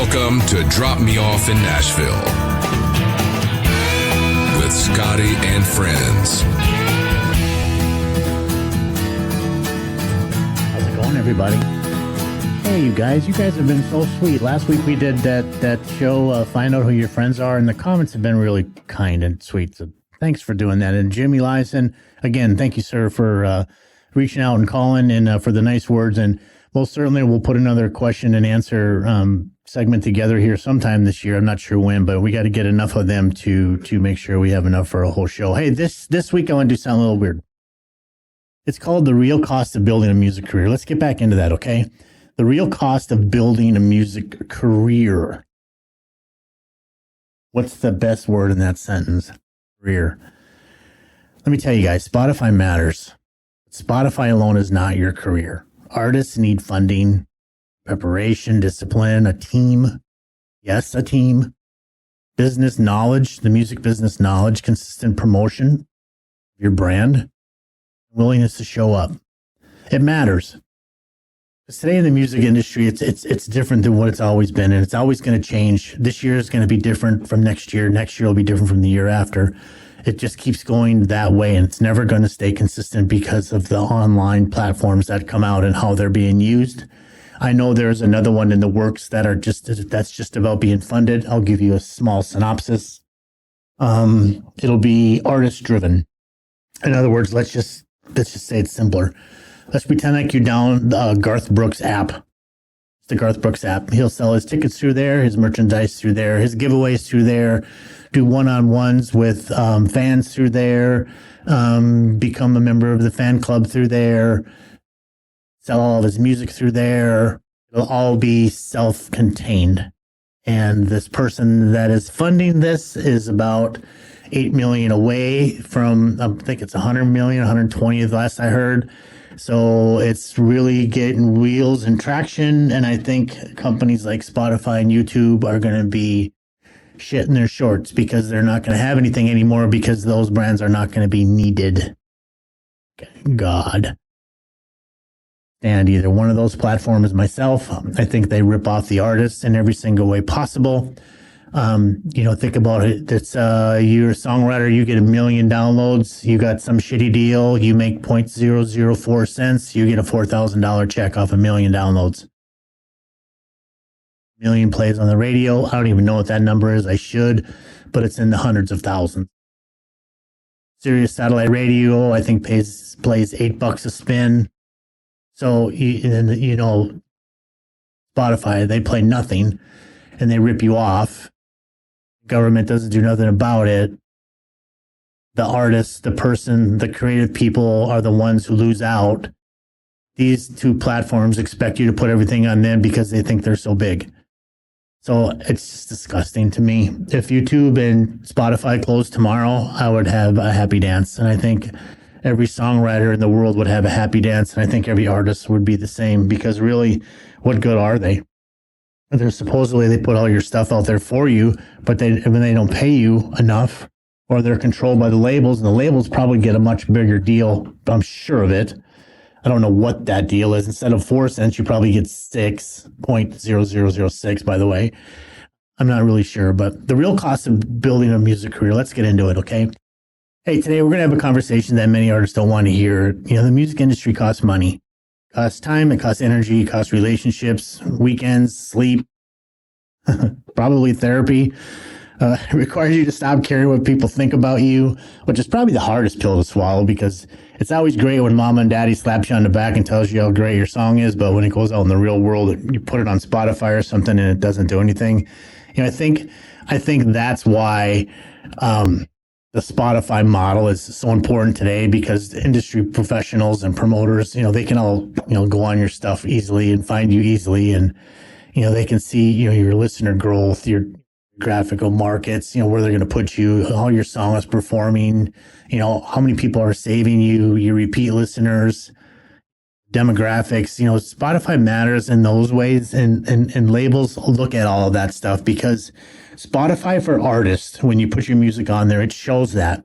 Welcome to Drop Me Off in Nashville with Scotty and friends. How's it going, everybody? Hey, you guys have been so sweet. Last week we did that show, Find Out Who Your Friends Are, and the comments have been really kind and sweet. So thanks for doing that. And Jimmy Lyson, again, thank you, sir, for reaching out and calling and for the nice words. And most certainly we'll put another question and answer segment together here sometime this year. I'm not sure when, but we got to get enough of them to make sure we have enough for a whole show. Hey, this week I want to do something a little weird. It's called The Real Cost of Building a Music Career. Let's get back into that, okay? The real cost of building a music career. What's the best word in that sentence? Career. Let me tell you guys, Spotify matters. Spotify alone is not your career. Artists need funding, preparation, discipline, a team. Yes, a team. Business knowledge, the music business knowledge, consistent promotion of your brand, willingness to show up. It matters. Today in the music industry, it's different than what it's always been, and it's always going to change. This year is going to be different from next year. Next year will be different from the year after. It just keeps going that way, and it's never going to stay consistent because of the online platforms that come out and how they're being used. I know there's another one in the works that's just about being funded. I'll give you a small synopsis. It'll be artist driven. In other words, let's just say it's simpler. Let's pretend like you down Garth Brooks app. It's the Garth Brooks app. He'll sell his tickets through there, his merchandise through there, his giveaways through there, do one-on-ones with fans through there, become a member of the fan club through there, sell all of his music through there. It'll all be self-contained. And this person that is funding this is about $8 million away from, I think it's 100 million, 120 the last I heard. So it's really getting wheels and traction. And I think companies like Spotify and YouTube are going to be shitting their shorts because they're not going to have anything anymore because those brands are not going to be needed. God. And either one of those platforms myself, I think they rip off the artists in every single way possible. Think about it. It's you're a songwriter, you get 1 million downloads, you got some shitty deal, you make 0.004 cents, you get a $4,000 check off 1 million downloads. 1 million plays on the radio. I don't even know what that number is. I should, but it's in the hundreds of thousands. Sirius satellite radio, I think plays $8 a spin. So, Spotify, they play nothing and they rip you off. Government doesn't do nothing about it. The artist, the person, the creative people are the ones who lose out. These two platforms expect you to put everything on them because they think they're so big. So it's just disgusting to me. If YouTube and Spotify closed tomorrow, I would have a happy dance. And I think every songwriter in the world would have a happy dance. And I think every artist would be the same because really, what good are they? They're supposedly they put all your stuff out there for you, but when they don't pay you enough, or they're controlled by the labels, and the labels probably get a much bigger deal. I'm sure of it. I don't know what that deal is. Instead of 4 cents, you probably get 6.0006. By the way, I'm not really sure, but the real cost of building a music career. Let's get into it, okay? Hey, today we're gonna have a conversation that many artists don't want to hear. The music industry costs money. Costs time, it costs energy, it costs relationships, weekends, sleep, probably therapy. It requires you to stop caring what people think about you, which is probably the hardest pill to swallow because it's always great when mama and daddy slaps you on the back and tells you how great your song is, but when it goes out in the real world, you put it on Spotify or something and it doesn't do anything. I think that's why the Spotify model is so important today because industry professionals and promoters, they can all, go on your stuff easily and find you easily. And, they can see, your listener growth, your graphical markets, where they're going to put you, how your song is performing, how many people are saving you, your repeat listeners, demographics. Spotify matters in those ways and labels look at all of that stuff because Spotify for artists, when you put your music on there, it shows that.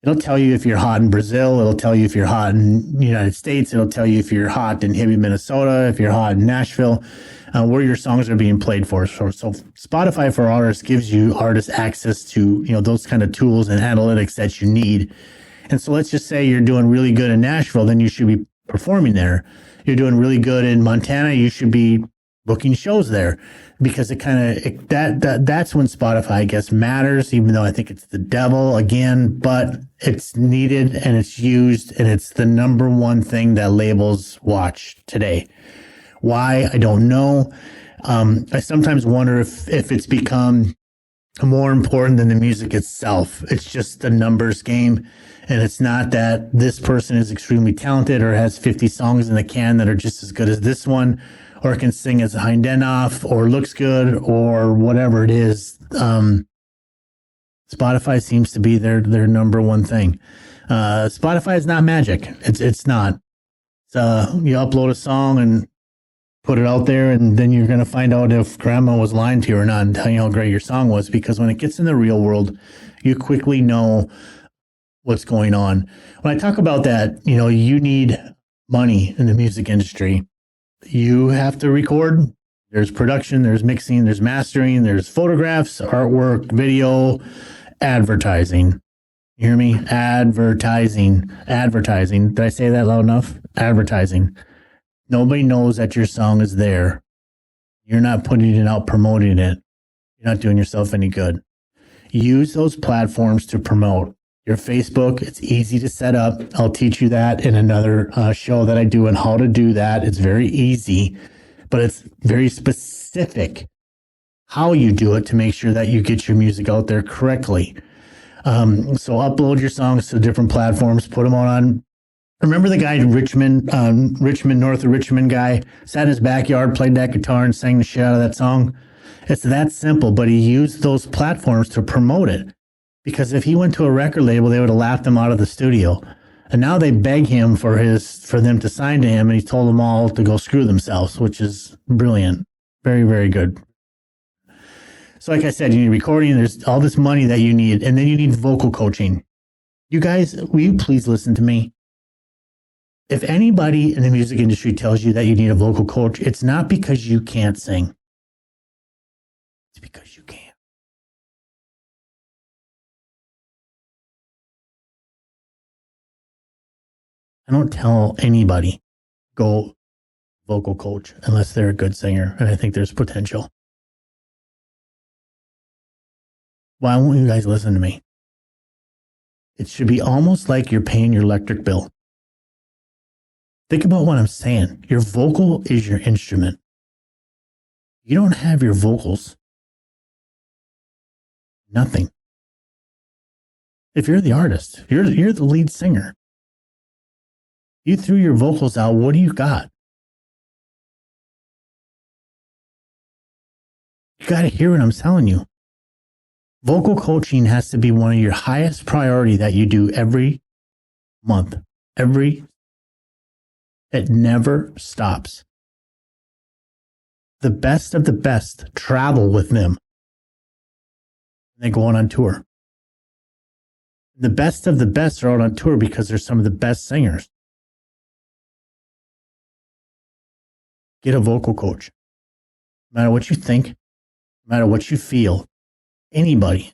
It'll tell you if you're hot in Brazil. It'll tell you if you're hot in the United States. It'll tell you if you're hot in Hibbing, Minnesota, if you're hot in Nashville, where your songs are being played for. So Spotify for Artists gives you artists access to, those kind of tools and analytics that you need. And so let's just say you're doing really good in Nashville, then you should be performing there. You're doing really good in Montana, you should be booking shows there, because that's when Spotify, I guess, matters, even though I think it's the devil again, but it's needed and it's used, and it's the number one thing that labels watch today. Why? I don't know. I sometimes wonder if it's become more important than the music itself. It's just the numbers game. And it's not that this person is extremely talented or has 50 songs in the can that are just as good as this one, or can sing as Heindenhoff, or looks good, or whatever it is. Spotify seems to be their number one thing. Spotify is not magic. It's not. You upload a song and put it out there, and then you're going to find out if grandma was lying to you or not, and tell you how great your song was. Because when it gets in the real world, you quickly know what's going on. When I talk about that, you need money in the music industry. You have to record. There's production, there's mixing, there's mastering, there's photographs, artwork, video, advertising. You hear me? Advertising. Did I say that loud enough? Advertising. Nobody knows that your song is there. You're not putting it out, promoting it. You're not doing yourself any good. Use those platforms to promote. Your Facebook, it's easy to set up. I'll teach you that in another show that I do on how to do that. It's very easy, but it's very specific how you do it to make sure that you get your music out there correctly. So upload your songs to different platforms, put them on. Remember the guy in Richmond, north of Richmond guy, sat in his backyard, played that guitar and sang the shit out of that song? It's that simple, but he used those platforms to promote it. Because if he went to a record label, they would have laughed him out of the studio. And now they beg him for them to sign to him, and he told them all to go screw themselves, which is brilliant. Very, very good. So like I said, you need recording, there's all this money that you need, and then you need vocal coaching. You guys, will you please listen to me? If anybody in the music industry tells you that you need a vocal coach, it's not because you can't sing. It's because you can't. I don't tell anybody go vocal coach unless they're a good singer and I think there's potential. Why won't you guys listen to me? It should be almost like you're paying your electric bill. Think about what I'm saying. Your vocal is your instrument. You don't have your vocals. Nothing. If you're the artist, you're the lead singer. You threw your vocals out, what do you got? You got to hear what I'm telling you. Vocal coaching has to be one of your highest priority that you do every month. It never stops. The best of the best travel with them. They go on tour. The best of the best are out on tour because they're some of the best singers. Get a vocal coach. No matter what you think, no matter what you feel, anybody,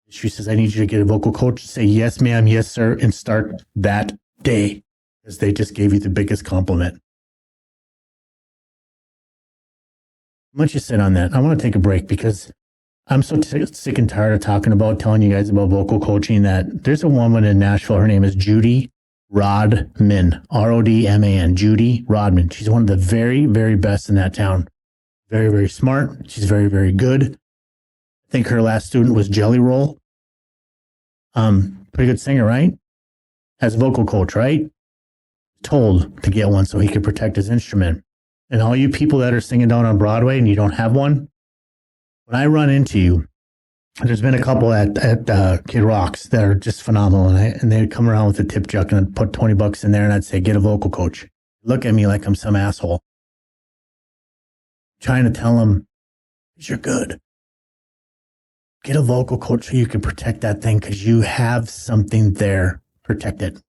she says, I need you to get a vocal coach, say, yes, ma'am, yes, sir, and start that day, because they just gave you the biggest compliment. Why don't you sit on that? I want to take a break because I'm so sick and tired of telling you guys about vocal coaching that there's a woman in Nashville. Her name is Judy Rodman, Rodman, Judy Rodman. She's one of the very, very best in that town. Very, very smart. She's very, very good. I think her last student was Jelly Roll. Pretty good singer, right? Has a vocal coach, right? Told to get one so he could protect his instrument. And all you people that are singing down on Broadway and you don't have one, when I run into you, there's been a couple at Kid Rocks that are just phenomenal, and they'd come around with a tip jar and I'd put $20 in there, and I'd say, get a vocal coach. Look at me like I'm some asshole. Trying to tell them, you're good. Get a vocal coach so you can protect that thing because you have something there. Protect it.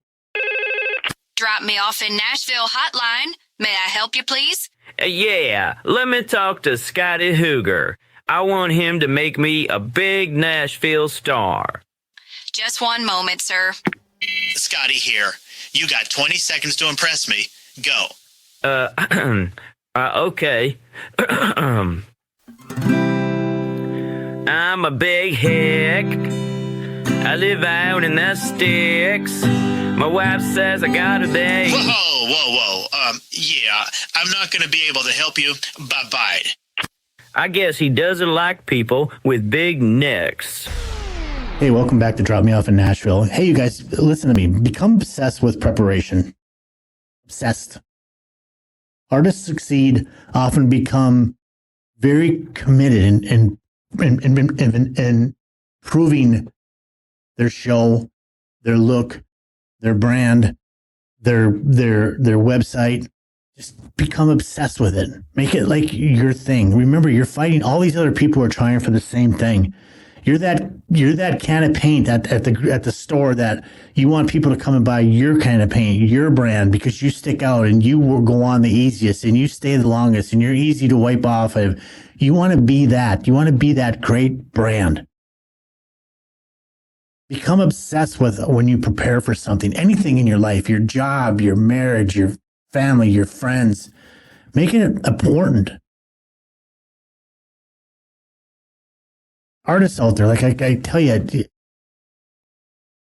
Drop me off in Nashville hotline. May I help you, please? Yeah, let me talk to Scotty Hooger. I want him to make me a big Nashville star. Just one moment, sir. Scotty here. You got 20 seconds to impress me. Go. Okay. I'm a big hick. I live out in the sticks. My wife says I gotta be. Whoa. Yeah, I'm not going to be able to help you. Bye-bye. I guess he doesn't like people with big necks. Hey, welcome back to Drop Me Off in Nashville. Hey, you guys, listen to me. Become obsessed with preparation. Obsessed. Artists succeed often become very committed in improving their show, their look, their brand, their website. Just become obsessed with it. Make it like your thing. Remember, you're fighting all these other people who are trying for the same thing. You're that can of paint at the store that you want people to come and buy your kind of paint, your brand, because you stick out and you will go on the easiest and you stay the longest and you're easy to wipe off of. You want to be that. You want to be that great brand. Become obsessed with when you prepare for something, anything in your life, your job, your marriage, your family, your friends. Make it important. Artists out there, like I tell you,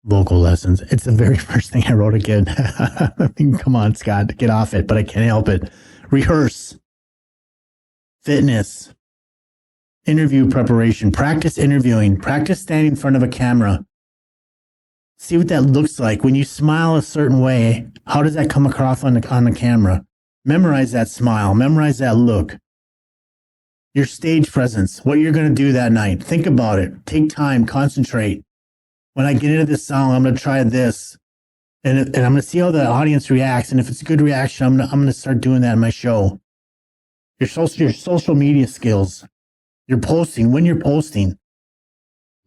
vocal lessons. It's the very first thing I wrote again. I mean, come on, Scott, get off it, but I can't help it. Rehearse. Fitness. Interview preparation. Practice interviewing. Practice standing in front of a camera. See what that looks like. When you smile a certain way, how does that come across on the camera? Memorize that smile. Memorize that look. Your stage presence, what you're going to do that night. Think about it. Take time, concentrate. When I get into this song, I'm going to try this. And I'm going to see how the audience reacts. And if it's a good reaction, I'm going to start doing that in my show. Your social media skills. You're posting. When you're posting,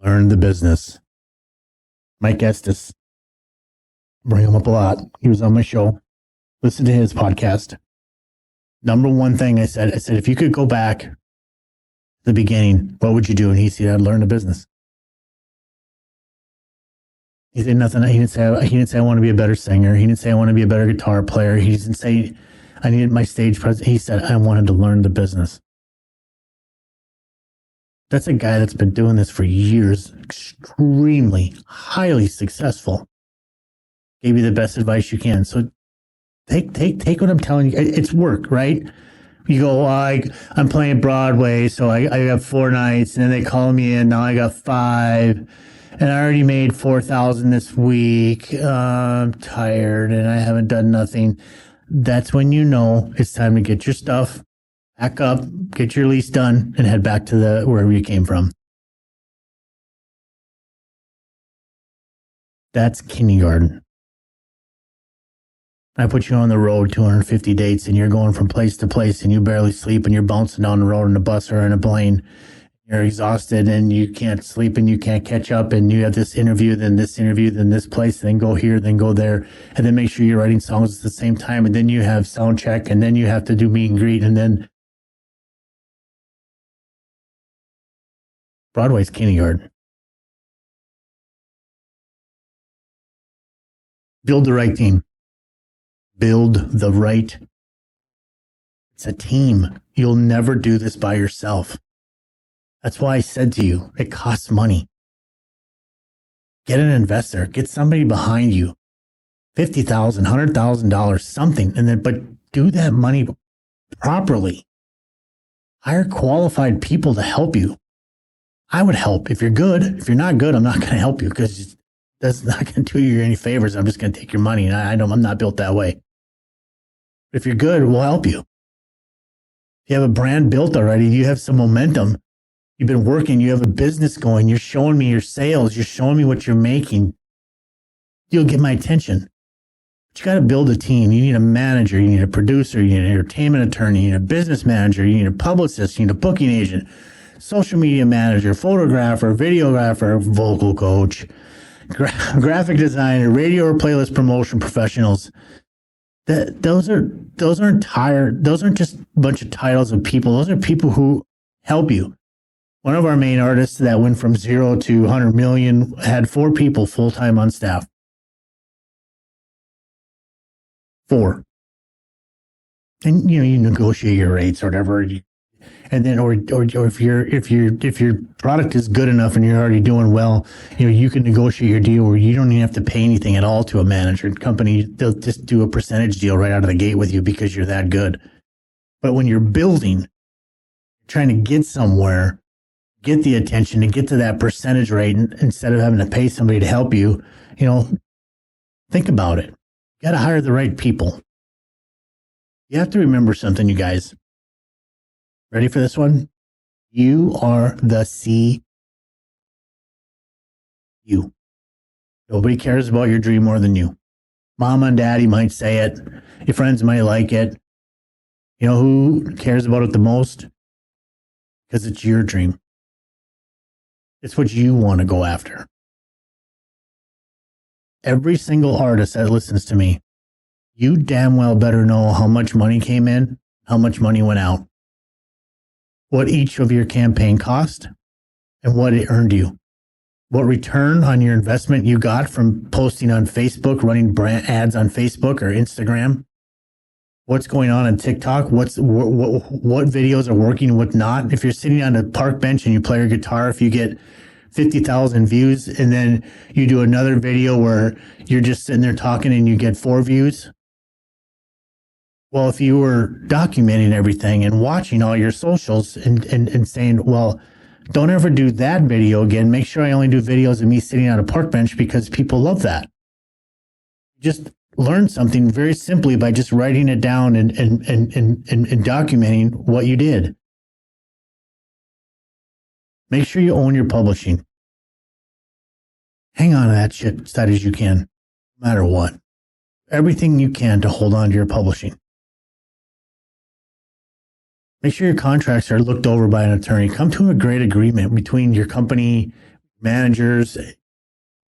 learn the business. Mike Estes. Bring him up a lot. He was on my show. Listen to his podcast. Number one thing I said, if you could go back the beginning, what would you do? And he said, I'd learn the business. He said nothing. He didn't say I want to be a better singer. He didn't say I want to be a better guitar player. He didn't say I needed my stage presence. He said I wanted to learn the business. That's a guy that's been doing this for years, extremely, highly successful. Gave you the best advice you can. So take what I'm telling you. It's work, right? You go, I'm playing Broadway, so I got 4 nights, and then they call me in. Now I got 5, and I already made $4,000 this week. I'm tired, and I haven't done nothing. That's when you know it's time to get your stuff, pack up, get your lease done, and head back to wherever you came from. That's kindergarten. I put you on the road 250 dates and you're going from place to place and you barely sleep and you're bouncing down the road in a bus or in a plane. You're exhausted and you can't sleep and you can't catch up and you have this interview, then this place, then go here, then go there. And then make sure you're writing songs at the same time. And then you have sound check and then you have to do meet and greet. And then Broadway's kindergarten. Build the right team. Build the right. It's a team. You'll never do this by yourself. That's why I said to you, it costs money. Get an investor. Get somebody behind you. $50,000, $100,000, something. But do that money properly. Hire qualified people to help you. I would help if you're good. If you're not good, I'm not going to help you because that's not going to do you any favors. I'm just going to take your money. And I'm not built that way. If you're good, we'll help you. If you have a brand built already, you have some momentum. You've been working, you have a business going, you're showing me your sales, you're showing me what you're making. You'll get my attention. But you got to build a team. You need a manager, you need a producer, you need an entertainment attorney, you need a business manager, you need a publicist, you need a booking agent. social media manager, photographer, videographer, vocal coach, graphic designer, radio or playlist promotion professionals. Those aren't just a bunch of titles of people. Those are people who help you. One of our main artists that went from 0 to 100 million had 4 people full-time on staff. 4. And you negotiate your rates or whatever. And then, or if your product is good enough and you're already doing well, you can negotiate your deal where you don't even have to pay anything at all to a manager. Company, they'll just do a percentage deal right out of the gate with you because you're that good. But when you're building, trying to get somewhere, get the attention and get to that percentage rate, instead of having to pay somebody to help you, think about it. You got to hire the right people. You have to remember something, you guys. Ready for this one? You are the CEO. You. Nobody cares about your dream more than you. Mama and daddy might say it. Your friends might like it. You know who cares about it the most? Because it's your dream. It's what you want to go after. Every single artist that listens to me, you damn well better know how much money came in, how much money went out, what each of your campaign cost, and what it earned you. What return on your investment you got from posting on Facebook, running brand ads on Facebook or Instagram. What's going on TikTok? What videos are working and what not? If you're sitting on a park bench and you play your guitar, if you get 50,000 views and then you do another video where you're just sitting there talking and you get 4 views. Well, if you were documenting everything and watching all your socials and saying, well, don't ever do that video again. Make sure I only do videos of me sitting on a park bench because people love that. Just learn something very simply by just writing it down and documenting what you did. Make sure you own your publishing. Hang on to that shit as tight as you can, no matter what. Everything you can to hold on to your publishing. Make sure your contracts are looked over by an attorney. Come to a great agreement between your company, managers,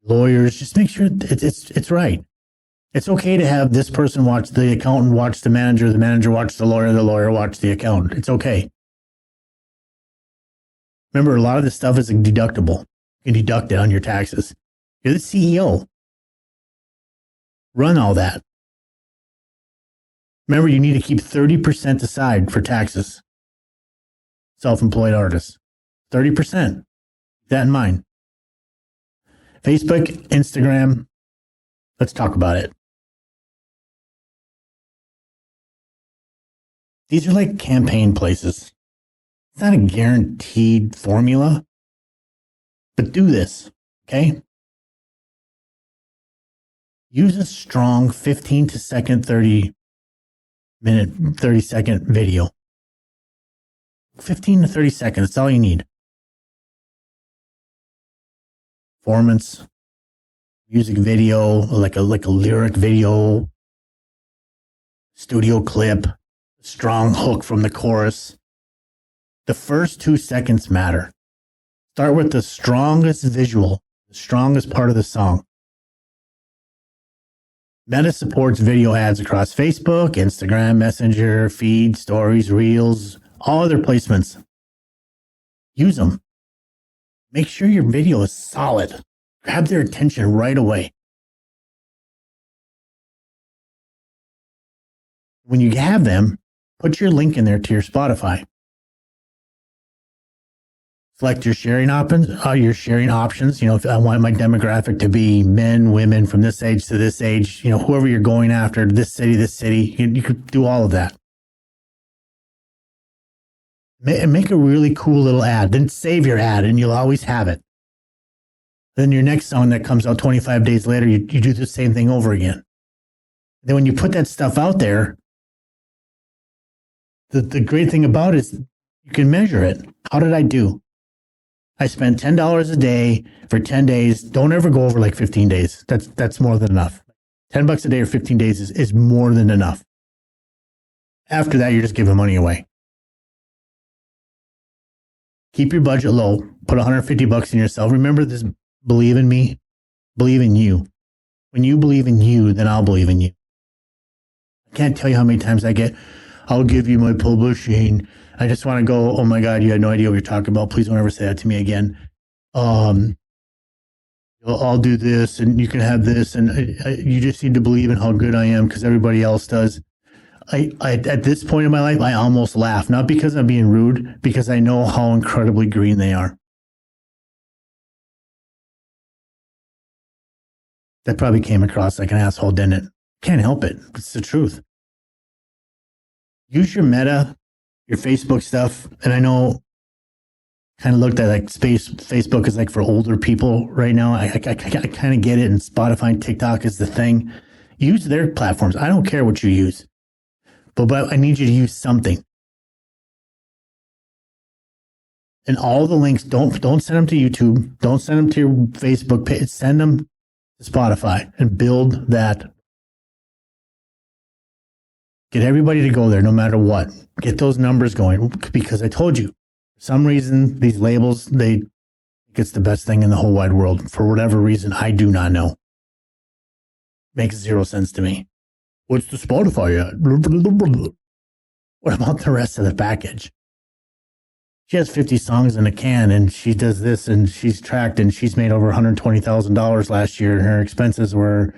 lawyers. Just make sure it's right. It's okay to have this person watch the accountant, watch the manager watch the lawyer watch the accountant. It's okay. Remember, a lot of this stuff is deductible. You can deduct it on your taxes. You're the CEO. Run all that. Remember, you need to keep 30% aside for taxes. Self-employed artists. 30%. Keep that in mind. Facebook, Instagram. Let's talk about it. These are like campaign places. It's not a guaranteed formula, but do this, okay? Use a strong 15 to second 30 second video. 15 to 30 seconds, that's all you need. Performance, music video, like a lyric video, studio clip, strong hook from the chorus. The first 2 seconds matter. Start with the strongest visual, the strongest part of the song. Meta supports video ads across Facebook, Instagram, Messenger, feed, stories, reels, all other placements. Use them. Make sure your video is solid. Grab their attention right away. When you have them, put your link in there to your Spotify. Select your sharing options. If I want my demographic to be men, women from this age to this age, whoever you're going after, this city, you could do all of that. Make a really cool little ad. Then save your ad and you'll always have it. Then your next song that comes out 25 days later, you do the same thing over again. Then when you put that stuff out there, the great thing about it is you can measure it. How did I do? I spent $10 a day for 10 days. Don't ever go over like 15 days. That's more than enough. $10 a day or 15 days is more than enough. After that, you're just giving money away. Keep your budget low. Put $150 in yourself. Remember this, believe in me, believe in you. When you believe in you, then I'll believe in you. I can't tell you how many times I get, I'll give you my publishing. I just want to go, oh my God, you had no idea what you're talking about. Please don't ever say that to me again. I'll do this and you can have this. And you just need to believe in how good I am because everybody else does. I at this point in my life, I almost laugh, not because I'm being rude, because I know how incredibly green they are. That probably came across like an asshole, didn't it? Can't help it. It's the truth. Use your Meta, your Facebook stuff. And I know kind of looked at like Facebook is like for older people right now. I kind of get it. And Spotify and TikTok is the thing. Use their platforms. I don't care what you use. But I need you to use something. And all the links, don't send them to YouTube. Don't send them to your Facebook page. Send them to Spotify and build that. Get everybody to go there no matter what. Get those numbers going because I told you, for some reason, these labels, they think it's the best thing in the whole wide world. For whatever reason, I do not know. Makes zero sense to me. What's the Spotify at? What about the rest of the package? She has 50 songs in a can and she does this and she's tracked and she's made over $120,000 last year and her expenses were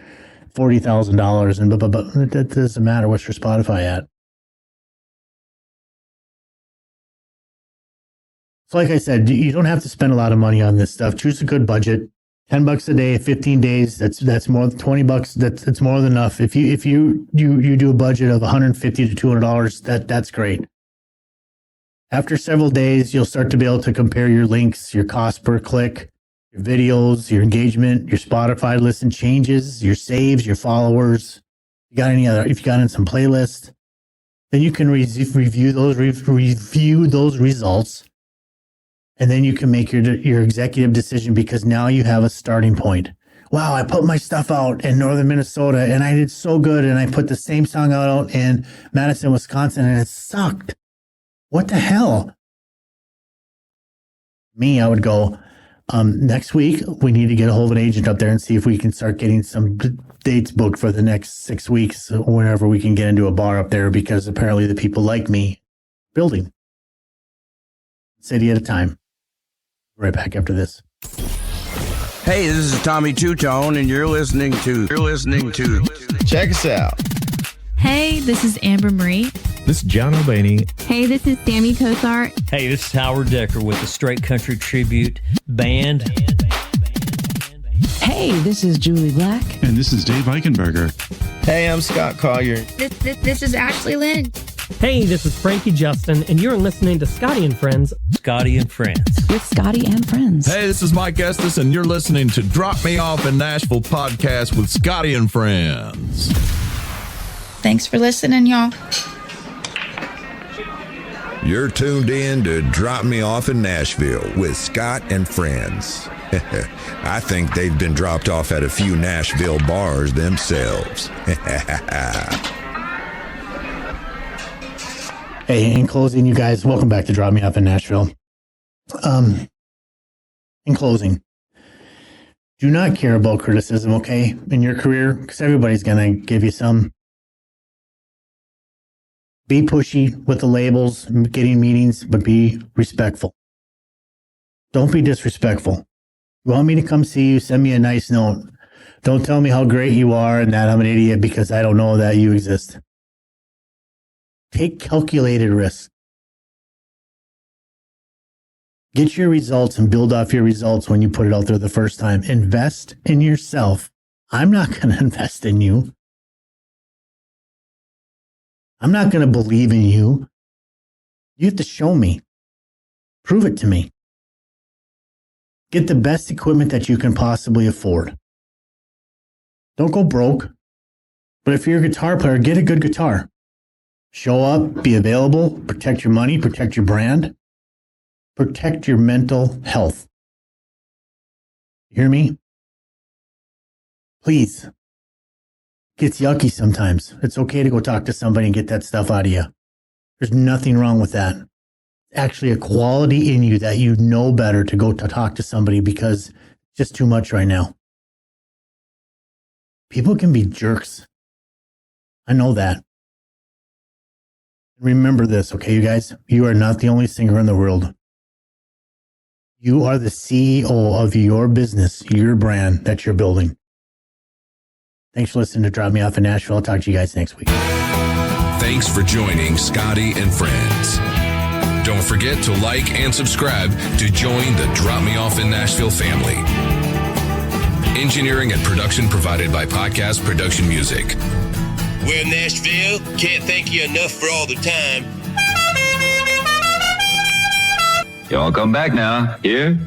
$40,000 and but that doesn't matter. What's your Spotify at? So like I said, you don't have to spend a lot of money on this stuff. Choose a good budget. $10 a day, 15 days. That's more than $20. That's more than enough. If you do a budget of $150 to $200, that's great. After several days, you'll start to be able to compare your links, your cost per click, your videos, your engagement, your Spotify listen changes, your saves, your followers. If you got in some playlists, then you can review those results. And then you can make your executive decision because now you have a starting point. Wow, I put my stuff out in northern Minnesota and I did so good. And I put the same song out in Madison, Wisconsin, and it sucked. What the hell? Me, I would go, next week, we need to get a hold of an agent up there and see if we can start getting some dates booked for the next 6 weeks, whenever we can get into a bar up there, because apparently the people like me building. City at a time. Right back after this. Hey, this is Tommy Two-Tone, and you're listening to. Check us out. Hey, this is Amber Marie. This is John O'Baney. Hey, this is Sammy Cosart. Hey, this is Howard Decker with the Straight Country Tribute Band. Hey, this is Julie Black. And this is Dave Eichenberger. Hey, I'm Scott Collier. This is Ashley Lynn. Hey, this is Frankie Justin, and you're listening to Scotty and Friends. Scotty and Friends. With Scotty and Friends. Hey, this is Mike Estes, and you're listening to Drop Me Off in Nashville podcast with Scotty and Friends. Thanks for listening, y'all. You're tuned in to Drop Me Off in Nashville with Scott and Friends. I think they've been dropped off at a few Nashville bars themselves. Hey, in closing, you guys, welcome back to Drop Me Off in Nashville. In closing, do not care about criticism, okay, in your career, because everybody's going to give you some. Be pushy with the labels, getting meetings, but be respectful. Don't be disrespectful. You want me to come see you, send me a nice note. Don't tell me how great you are and that I'm an idiot because I don't know that you exist. Take calculated risks. Get your results and build off your results when you put it out there the first time. Invest in yourself. I'm not going to invest in you. I'm not going to believe in you. You have to show me. Prove it to me. Get the best equipment that you can possibly afford. Don't go broke. But if you're a guitar player, get a good guitar. Show up, be available, protect your money, protect your brand, protect your mental health. You hear me? Please. It gets yucky sometimes. It's okay to go talk to somebody and get that stuff out of you. There's nothing wrong with that. actually a quality in you that you know better to go to talk to somebody because it's just too much right now. People can be jerks. I know that. Remember this, okay, you guys? You are not the only singer in the world. You are the CEO of your business, your brand that you're building. Thanks for listening to Drop Me Off in Nashville. I'll talk to you guys next week. Thanks for joining Scotty and Friends. Don't forget to like and subscribe to join the Drop Me Off in Nashville family. Engineering and production provided by Podcast Production Music. Well, Nashville, can't thank you enough for all the time. Y'all come back now. Here?